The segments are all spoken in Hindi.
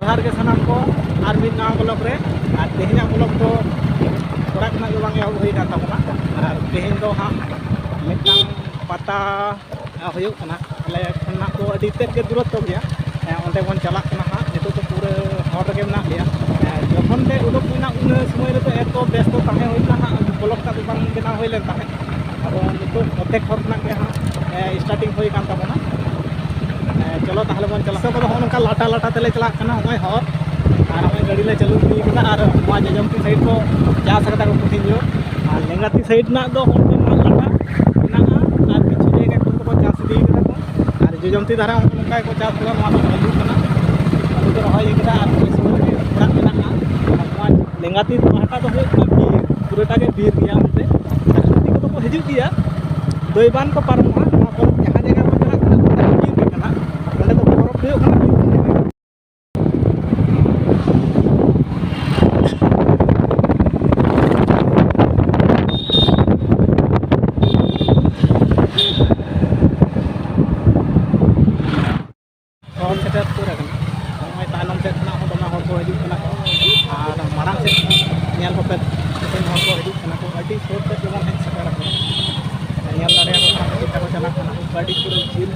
जोहार के सामान को और मिद नवा ब्लॉग रे और तेहना ब्लॉग तो थोड़ा खना जो बांग एहब हुई कान ताबना और तेहन दो हाँ मिदटांग पता हुयुग कना आले खना तो अडी तेज के दूरत्व गया ओंडे बन चलाक कना हाँ नितो तो पूरे हर रगे मेना लिया जखन ले उडुक मेना उन समय रे तो एतो व्यस्त ताहे होइना हाँ ब्लॉग का बांग बेना होई लेन ताहे अब नितो अधेक हर खना के हाँ स्टार्टिंग हुई कान ताबना चलो ताहले बन चला सब नौका लाटा लाटा तेले चला हमें हर और हमें गाड़ी ले चलू इदी कदा और जजमती साइड को चास कदा को पुथिन जो और लेंगाती साइड ना दो लाटा ना और किछु जगह को चास इदी कदा को और जजमती धारा नौका को चास कदा नवा तो हलू कना अदु तो रहाय कदा और सुर के ओड़ा मेना लेंगाती पाटा तो हुई पूराटा के बीर गया उनते हाथी को तो हिजू दिया दोईबान को पारमोआ जहाँ जगह को चला गाड़ी पूरा झील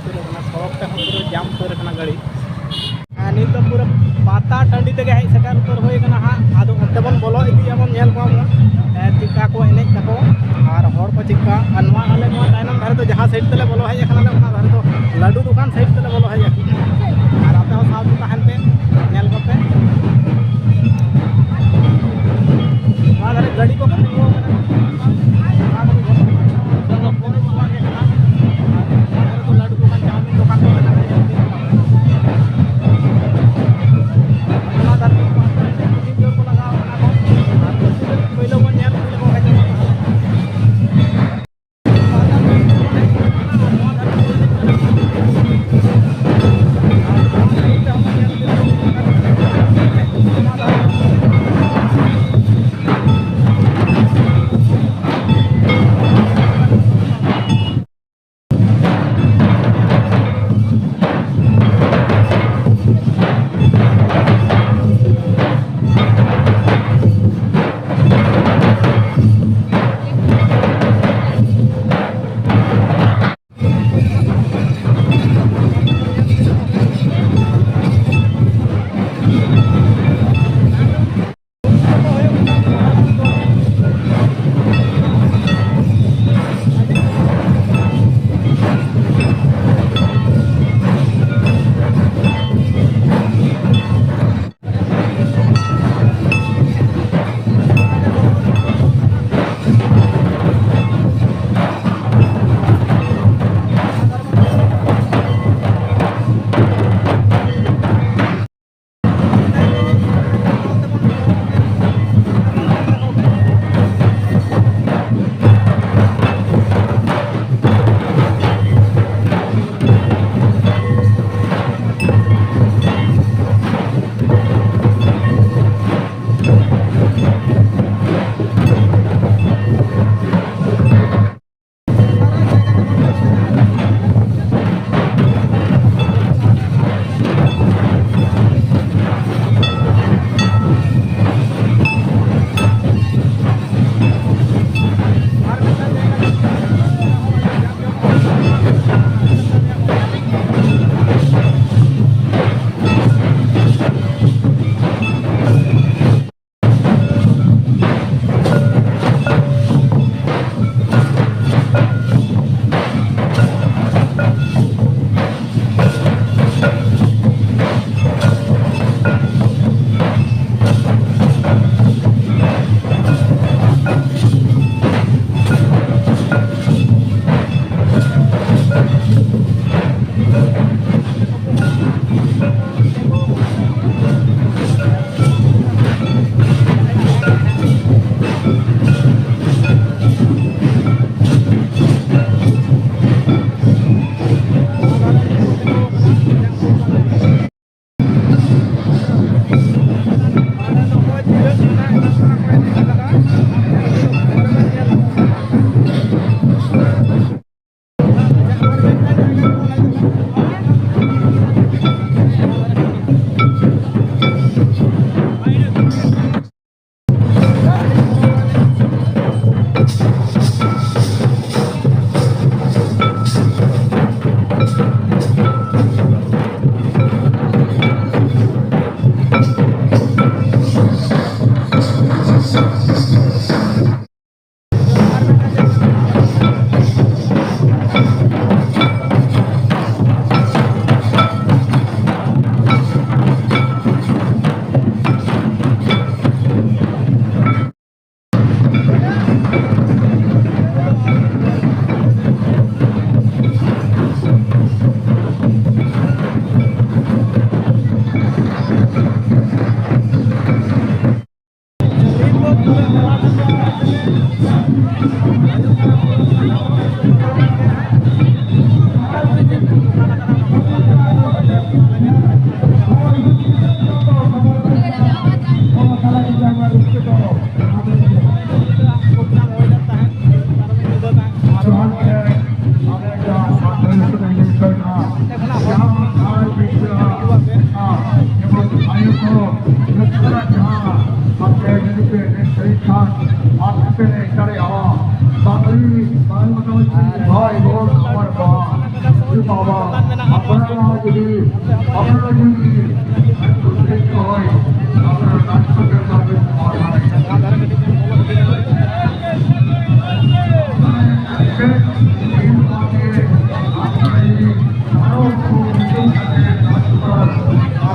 सड़क ते पूरा जाम गाड़ी नित तो पूरा पाता टाँडी तेगे हज सटर उतर होना हाँ आदो अंते बन बोलो इदीबन चिका को एने तको और हर को चिका और आले तायनम धारे तो जहाँ साइड तेले बोलो हज धारे तो लाडू दुकान साइड तेले बोलो हज और आपे हो साथ तहन पे नेल कोपे धारे गाड़ी को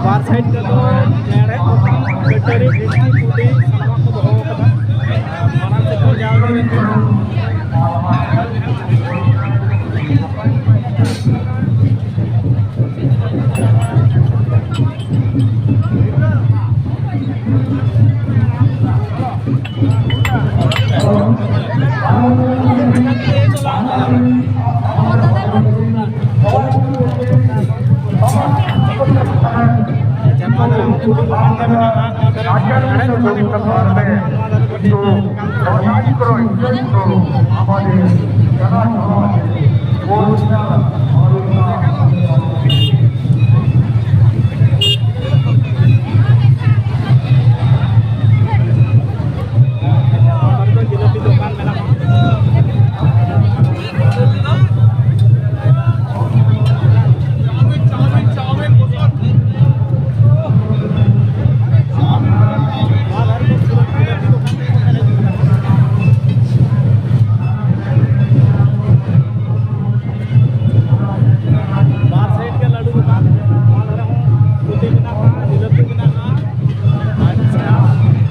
बार साइड के तो नेड़े बैटरी डिस्टी पुडी सामान को दोहो कदा माना से को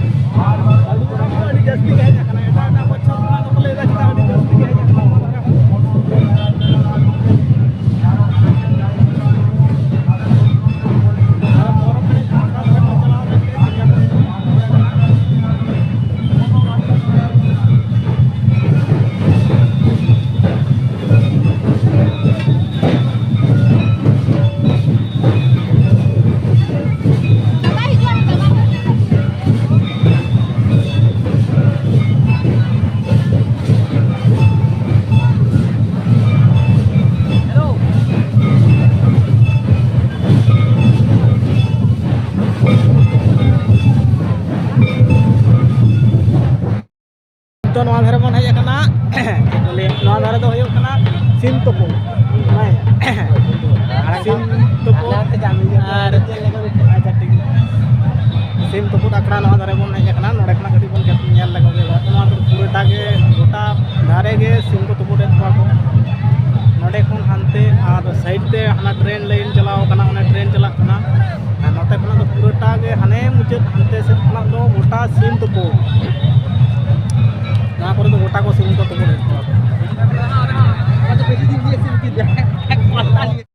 जाओ तो नवा धारे बन हज कना नवा धारे दो होयो कना सिम तोपो सिम तोपो और अच्छा ठीक सिम तोपो आकड़ा नवा धारे बन हज कना नोडे कना गडी बन नेल लगो गे नवा पूराटा गे गोटा धारे गे सिम को तोपो दे को नोडे खन हानते और साइड ते हना ट्रेन लाइन चलाओ कना उन्हें ट्रेन चला कना नोते खना तो पूराटा गे हने मुचाद हानते से खना दो गोटा सिम तोपो ना पर तो गोटा को सिम को तो बोले